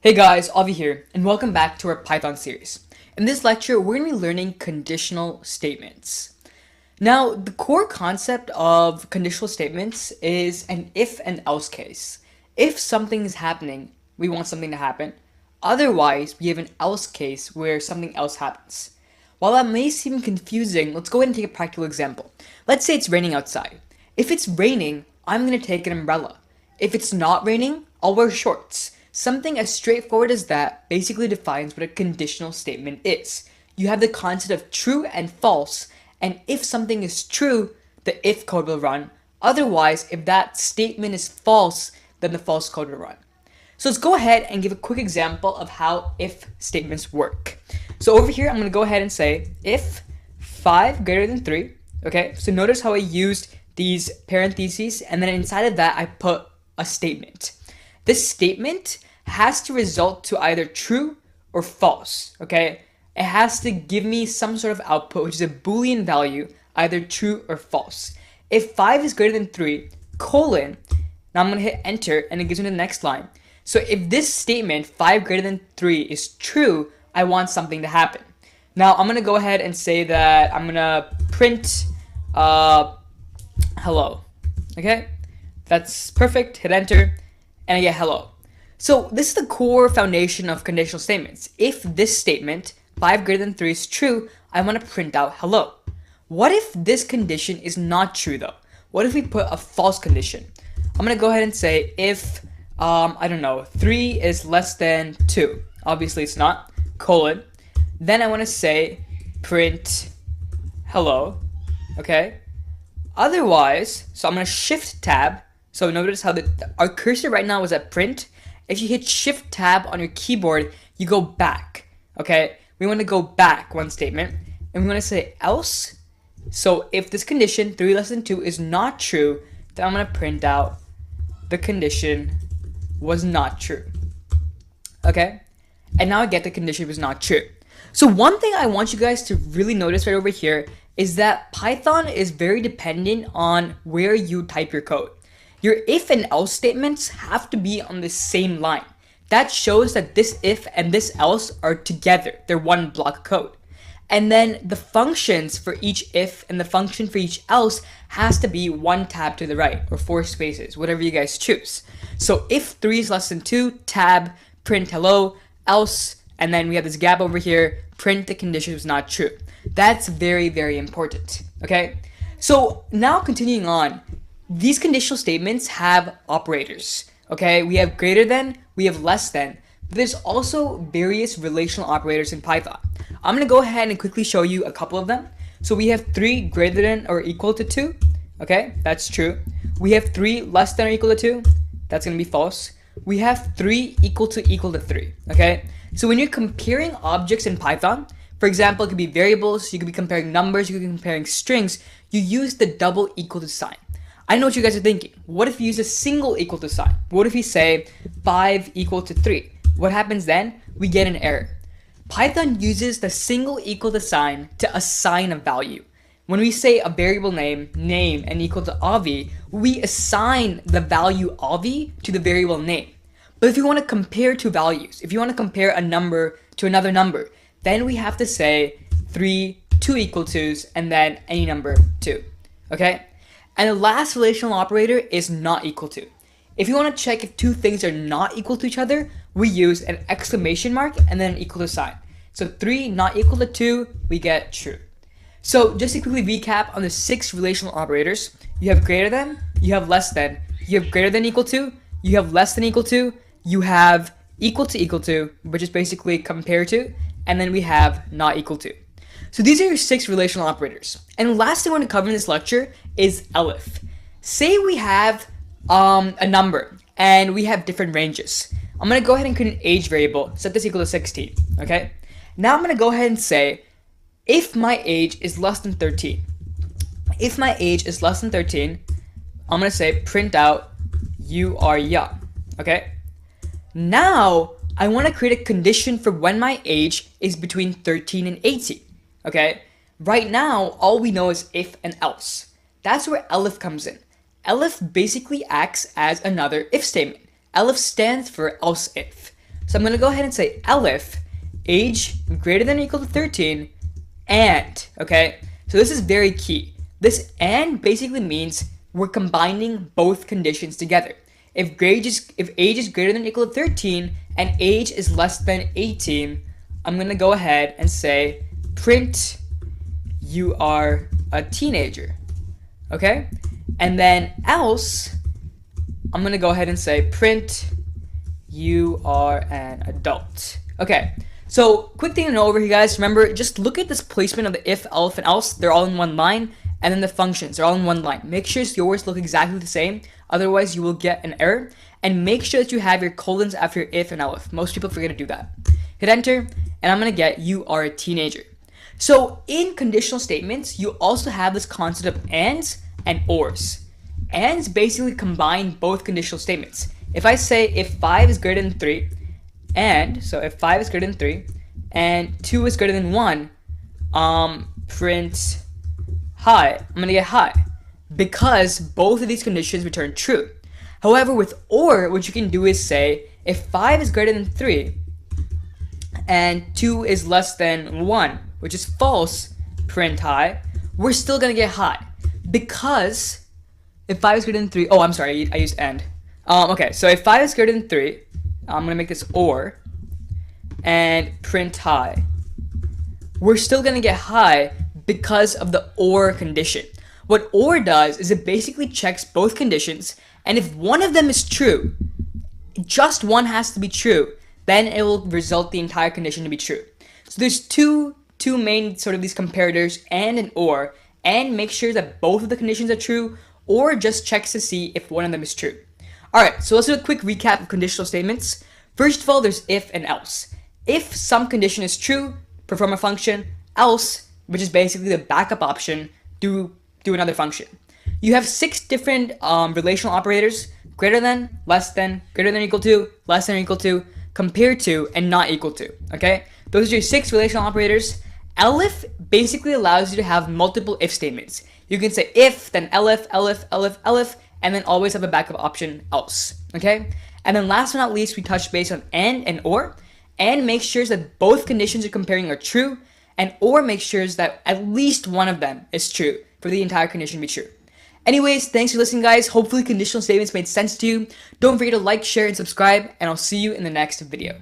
Hey guys, Avi here, and welcome back to our Python series. In this lecture, we're going to be learning conditional statements. Now, the core concept of conditional statements is an if and else case. If something is happening, we want something to happen. Otherwise, we have an else case where something else happens. While that may seem confusing, let's go ahead and take a practical example. Let's say it's raining outside. If it's raining, I'm going to take an umbrella. If it's not raining, I'll wear shorts. Something as straightforward as that basically defines what a conditional statement is. You have the concept of true and false, and if something is true, the if code will run. Otherwise, if that statement is false, then the false code will run. So let's go ahead and give a quick example of how if statements work. So over here, I'm going to go ahead and say if 5 greater than 3, okay? So notice how I used these parentheses, and then inside of that, I put a statement. This statement has to result to either true or false, okay? It has to give me some sort of output, which is a boolean value, either true or false. If 5 is greater than 3, colon, now I'm going to hit enter, and it gives me the next line. So if this statement, 5 greater than 3, is true, I want something to happen. Now I'm going to go ahead and say that I'm going to print hello, okay? That's perfect, hit enter, and I get hello. So this is the core foundation of conditional statements. If this statement, 5 greater than 3 is true, I want to print out hello. What if this condition is not true though? What if we put a false condition? I'm going to go ahead and say if, 3 is less than 2. Obviously it's not, colon. Then I want to say print hello, okay? Otherwise, so I'm going to shift tab. So notice how our cursor right now is at print. If you hit shift tab on your keyboard, you go back, okay? We want to go back one statement, and we want to say else. So if this condition, 3 less than 2, is not true, then I'm going to print out the condition was not true, okay? And now I get the condition was not true. So one thing I want you guys to really notice right over here is that Python is very dependent on where you type your code. Your if and else statements have to be on the same line. That shows that this if and this else are together. They're one block of code. And then the functions for each if and the function for each else has to be one tab to the right, or 4 spaces, whatever you guys choose. So if 3 is less than 2, tab, print hello, else, and then we have this gap over here, print the condition was not true. That's very, very important, okay? So now continuing on, these conditional statements have operators, okay? We have greater than, we have less than. But there's also various relational operators in Python. I'm going to go ahead and quickly show you a couple of them. So we have 3 greater than or equal to 2, okay? That's true. We have 3 less than or equal to 2. That's going to be false. We have 3 equal to 3, okay? So when you're comparing objects in Python, for example, it could be variables, you could be comparing numbers, you could be comparing strings, you use the double equal to sign. I know what you guys are thinking. What if you use a single equal to sign? What if we say 5 equal to 3? What happens then? We get an error. Python uses the single equal to sign to assign a value. When we say a variable name, and equal to Avi, we assign the value Avi to the variable name. But if you want to compare two values, if you want to compare a number to another number, then we have to say 3, 2 equal to's, and then any number 2, okay? And the last relational operator is not equal to. If you want to check if two things are not equal to each other, we use an exclamation mark and then an equal to sign. So 3 not equal to 2, we get true. So just to quickly recap on the 6 relational operators, you have greater than, you have less than, you have greater than equal to, you have less than equal to, you have equal to, which is basically compare to, and then we have not equal to. So these are your 6 relational operators. And the last thing I want to cover in this lecture is Elif. Say we have a number and we have different ranges. I'm going to go ahead and create an age variable, set this equal to 16, okay? Now I'm going to go ahead and say, if my age is less than 13, if my age is less than 13, I'm going to say print out you are young, okay? Now I want to create a condition for when my age is between 13 and 18. Okay, right now, all we know is if and else. That's where Elif comes in. Elif basically acts as another if statement. Elif stands for else if. So I'm going to go ahead and say elif, age greater than or equal to 13, and, okay? So this is very key. This and basically means we're combining both conditions together. If age is greater than or equal to 13 and age is less than 18, I'm going to go ahead and say print you are a teenager, okay? And then else, I'm going to go ahead and say print you are an adult. Okay, so quick thing to know over here, guys. Remember, just look at this placement of the if, elif, and else. They're all in one line, and then the functions are all in one line. Make sure yours look exactly the same, otherwise you will get an error. And make sure that you have your colons after your if and elif. Most people forget to do that. Hit enter, and I'm going to get you are a teenager. So in conditional statements, you also have this concept of ands and ors. Ands basically combine both conditional statements. If I say if 5 is greater than 3, and, so if 5 is greater than 3, and 2 is greater than 1, print hi, I'm going to get hi, because both of these conditions return true. However, with or, what you can do is say, if 5 is greater than 3, and 2 is less than 1, which is false, print hi, we're still going to get hi, because if 5 is greater than 3, oh, I'm sorry, I used and. Okay, so if 5 is greater than 3, I'm going to make this or, and print hi. We're still going to get hi because of the or condition. What or does is it basically checks both conditions, and if one of them is true, just one has to be true, then it will result the entire condition to be true. So there's two main sort of these comparators, and an or, and make sure that both of the conditions are true, or just checks to see if one of them is true. Alright, so let's do a quick recap of conditional statements. First of all, there's if and else. If some condition is true, perform a function. Else, which is basically the backup option, do another function. You have 6 different relational operators: greater than, less than, greater than or equal to, less than or equal to, compared to, and not equal to. Okay? Those are your 6 relational operators. Elif basically allows you to have multiple if statements. You can say if, then elif, elif, elif, elif, and then always have a backup option, else, okay? And then last but not least, we touch base on and or, and make sure that both conditions you're comparing are true, and or makes sure that at least one of them is true for the entire condition to be true. Anyways, thanks for listening, guys. Hopefully conditional statements made sense to you. Don't forget to like, share, and subscribe, and I'll see you in the next video.